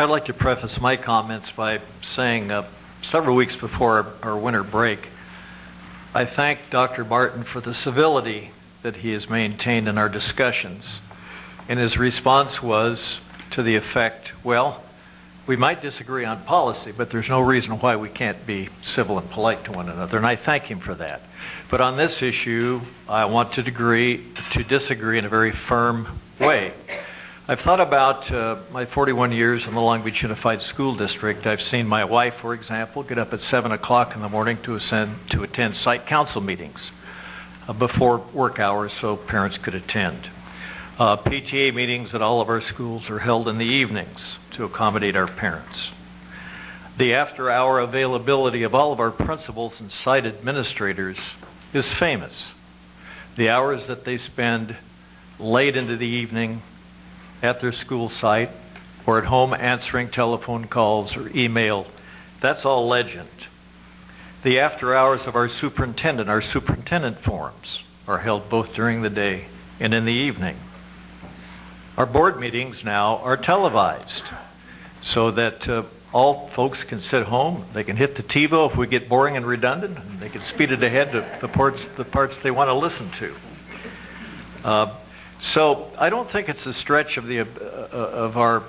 I'd like to preface my comments by saying several weeks before our winter break, I thank Dr. Martin for the civility that he has maintained in our discussions. And his response was to the effect, well, we might disagree on policy, but there's no reason why we can't be civil and polite to one another, and I thank him for that. But on this issue, I want to disagree in a very firm way. I've thought about my 41 years in the Long Beach Unified School District. I've seen my wife, for example, get up at 7 o'clock in the morning to attend site council meetings before work hours so parents could attend. PTA meetings at all of our schools are held in the evenings to accommodate our parents. The after-hour availability of all of our principals and site administrators is famous. The hours that they spend late into the evening at their school site or at home answering telephone calls or email, that's all legend. The after hours of our superintendent forums are held both during the day and in the evening. Our board meetings now are televised so that all folks can sit home. They can hit the TiVo if we get boring and redundant, and they can speed it ahead to the parts they want to listen to. So I don't think it's a stretch of our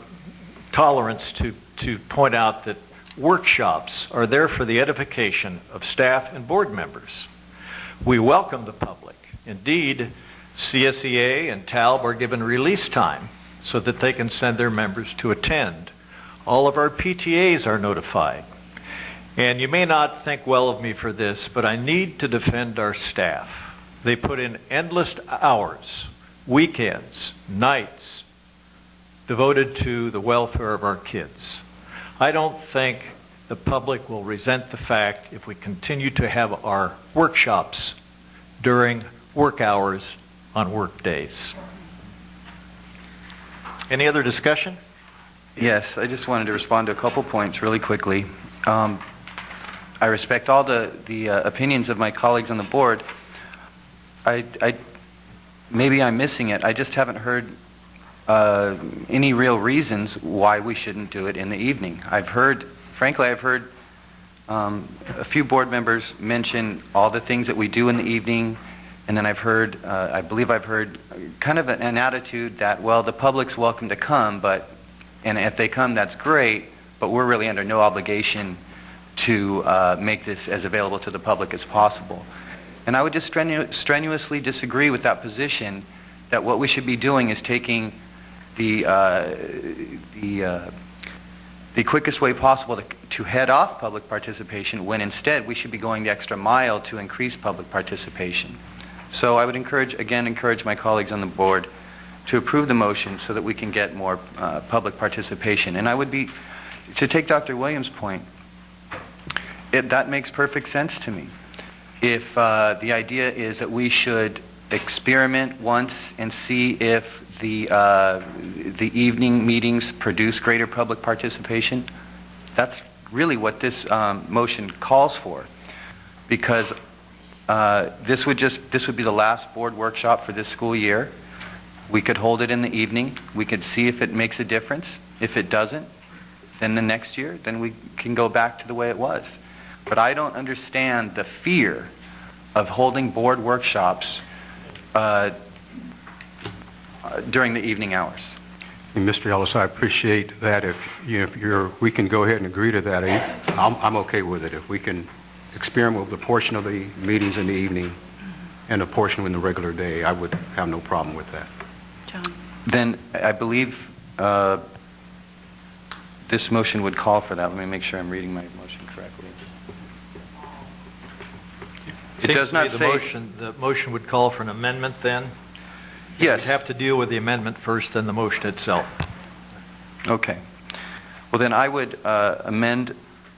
tolerance to point out that workshops are there for the edification of staff and board members. We welcome the public. Indeed, CSEA and TALB are given release time so that they can send their members to attend. All of our PTAs are notified. And you may not think well of me for this, but I need to defend our staff. They put in endless hours, weekends, nights, devoted to the welfare of our kids. I don't think the public will resent the fact if we continue to have our workshops during work hours on work days. Any other discussion? Yes, I just wanted to respond to a couple points really quickly. I respect all the opinions of my colleagues on the board. Maybe I'm missing it. I just haven't heard any real reasons why we shouldn't do it in the evening. I've heard a few board members mention all the things that we do in the evening, and then I believe I've heard kind of an attitude that, well, the public's welcome to come, and if they come, that's great, but we're really under no obligation to make this as available to the public as possible. And I would just strenuously disagree with that position, that what we should be doing is taking the quickest way possible to head off public participation, when instead we should be going the extra mile to increase public participation. So I would encourage my colleagues on the board to approve the motion so that we can get more public participation. And to take Dr. Williams' point, that makes perfect sense to me. If the idea is that we should experiment once and see if the evening meetings produce greater public participation, that's really what this motion calls for, because this would be the last board workshop for this school year. We could hold it in the evening. We could see if it makes a difference. If it doesn't, then the next year, then we can go back to the way it was. But I don't understand the fear of holding board workshops during the evening hours. And Mr. Ellis, I appreciate that. We can go ahead and agree to that. I'm okay with it. If we can experiment with a portion of the meetings in the evening and a portion in the regular day, I would have no problem with that. John? Then I believe this motion would call for that. Let me make sure I'm reading my motion correctly. It does not say... The motion would call for an amendment then? Yes. You'd have to deal with the amendment first, then the motion itself. Okay. Well, then I would amend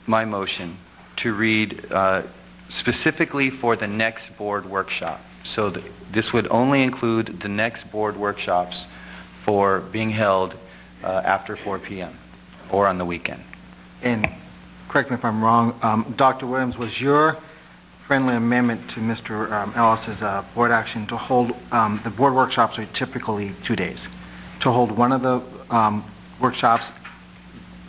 my motion to read specifically for the next board workshop. So this would only include the next board workshops for being held after 4 p.m. or on the weekend. And correct me if I'm wrong, Dr. Williams, was your friendly amendment to Mr. Ellis's board action to hold, the board workshops are typically 2 days, to hold one of the workshops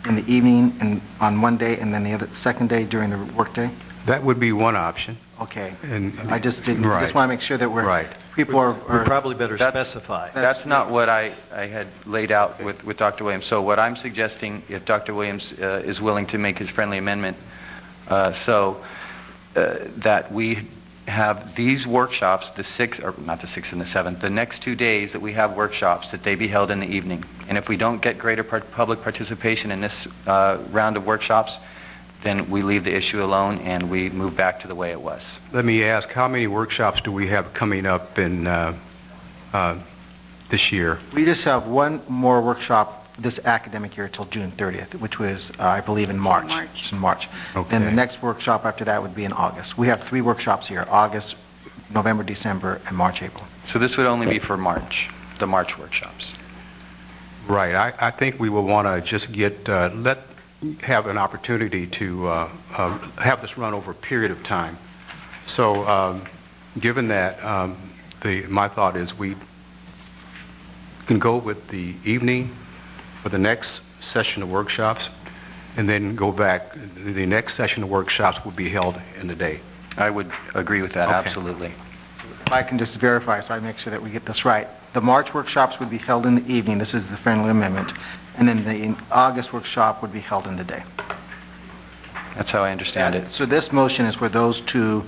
in the evening and on one day, and then the second day during the workday? That would be one option. Okay. And I just didn't, Right. just want to make sure that Right. people are... We probably better That's- specify. That's not what I had laid out with Dr. Williams. So what I'm suggesting, if Dr. Williams is willing to make his friendly amendment, that we have these workshops, the 6th, or not the 6th and the 7th, the next 2 days that we have workshops, that they be held in the evening. And if we don't get greater public participation in this round of workshops, then we leave the issue alone and we move back to the way it was. let me ask, how many workshops do we have coming up in this year? We just have one more workshop this academic year till June 30th, which was, I believe, in March. It's in March. Okay. Then the next workshop after that would be in August. We have 3 workshops here, August, November, December, and March, April. So this would only be for March, the March workshops. Right. I think we will want to just have an opportunity to have this run over a period of time. So given that, my thought is we can go with the evening for the next session of workshops, and then go back. The next session of workshops will be held in the day. I would agree with that, Okay. absolutely. If I can just verify, so I make sure that we get this right. The March workshops would be held in the evening, this is the friendly amendment, and then the August workshop would be held in the day. That's how I understand it. So this motion is for those 2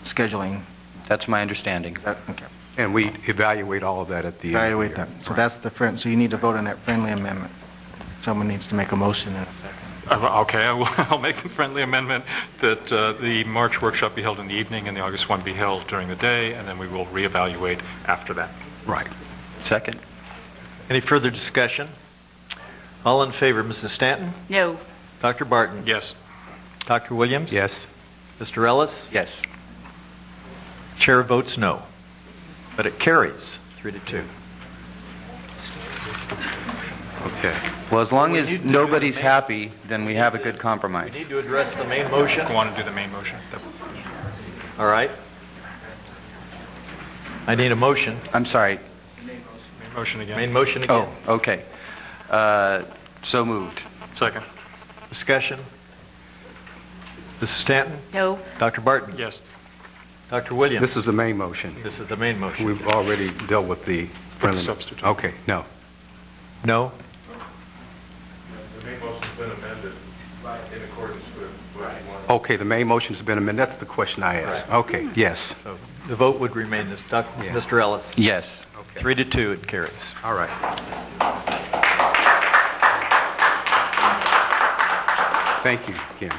scheduling. That's my understanding. Okay. And we evaluate all of that at the end. Evaluate that. So that's the so you need to vote on that friendly amendment. Someone needs to make a motion in a second. Okay, I'll make the friendly amendment that the March workshop be held in the evening and the August one be held during the day, and then we will reevaluate after that. Right. Second? Any further discussion? All in favor, Mrs. Stanton? No. Dr. Barton? Yes. Dr. Williams? Yes. Mr. Ellis? Yes. Chair votes no, but it carries 3-2. Okay. Well, as long We as need to do nobody's the- happy, then we have a good compromise. We need to address the main motion. I want to do the main motion. All right. I need a motion. I'm sorry. Main motion again. Main motion again. Oh, okay. So moved. Second. Discussion. Mrs. Stanton? No. Dr. Barton? Yes. Dr. Williams? This is the main motion. This is the main motion. We've already dealt with the friendly... substitute. Okay, no. No? The main motion's been amended in accordance with what you want. Okay, the main motion's been amended. That's the question I asked. Okay, yes. So the vote would remain this. Yeah. Mr. Ellis? Yes. Okay. 3-2, it carries. All right. Thank you, Kim.